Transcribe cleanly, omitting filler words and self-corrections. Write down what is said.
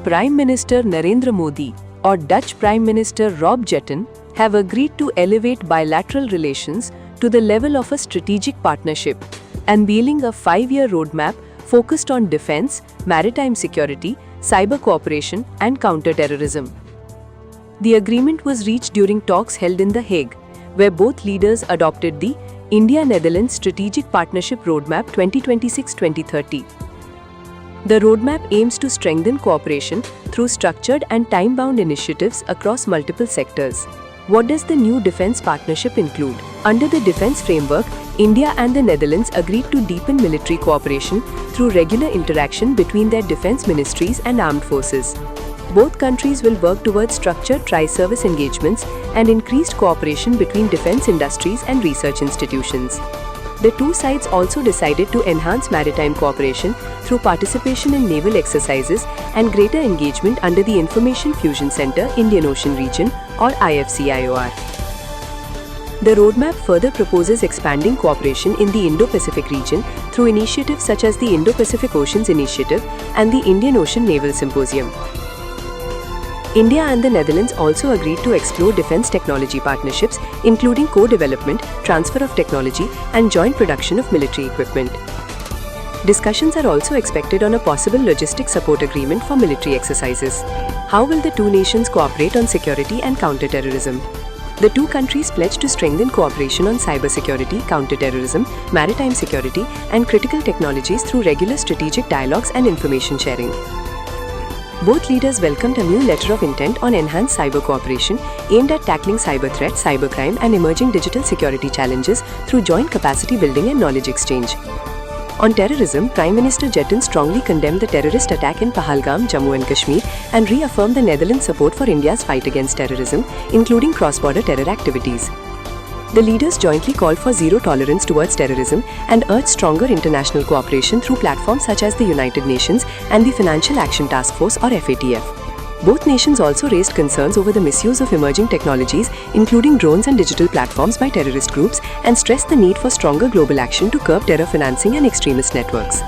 Prime Minister Narendra Modi or Dutch Prime Minister Rob Jetten have agreed to elevate bilateral relations to the level of a strategic partnership, unveiling a 5-year roadmap focused on defense, maritime security, cyber cooperation and counter-terrorism. The agreement was reached during talks held in The Hague, where both leaders adopted the India-Netherlands Strategic Partnership Roadmap 2026-2030. The roadmap aims to strengthen cooperation through structured and time-bound initiatives across multiple sectors. What does the new defense partnership include? Under the defense framework, India and the Netherlands agreed to deepen military cooperation through regular interaction between their defense ministries and armed forces. Both countries will work towards structured tri-service engagements and increased cooperation between defense industries and research institutions. The two sides also decided to enhance maritime cooperation through participation in naval exercises and greater engagement under the Information Fusion Center Indian Ocean Region or IFCIOR. The roadmap further proposes expanding cooperation in the Indo-Pacific region through initiatives such as the Indo-Pacific Oceans Initiative and the Indian Ocean Naval Symposium. India and the Netherlands also agreed to explore defense technology partnerships, including co-development, transfer of technology, and joint production of military equipment. Discussions are also expected on a possible logistics support agreement for military exercises. How will the two nations cooperate on security and counter-terrorism? The two countries pledged to strengthen cooperation on cybersecurity, counter-terrorism, maritime security, and critical technologies through regular strategic dialogues and information sharing. Both leaders welcomed a new letter of intent on enhanced cyber cooperation aimed at tackling cyber threats, cybercrime, and emerging digital security challenges through joint capacity building and knowledge exchange. On terrorism, Prime Minister Jetten strongly condemned the terrorist attack in Pahalgam, Jammu and Kashmir, and reaffirmed the Netherlands' support for India's fight against terrorism, including cross-border terror activities. The leaders jointly called for zero tolerance towards terrorism and urged stronger international cooperation through platforms such as the United Nations and the Financial Action Task Force or FATF. Both nations also raised concerns over the misuse of emerging technologies, including drones and digital platforms by terrorist groups, and stressed the need for stronger global action to curb terror financing and extremist networks.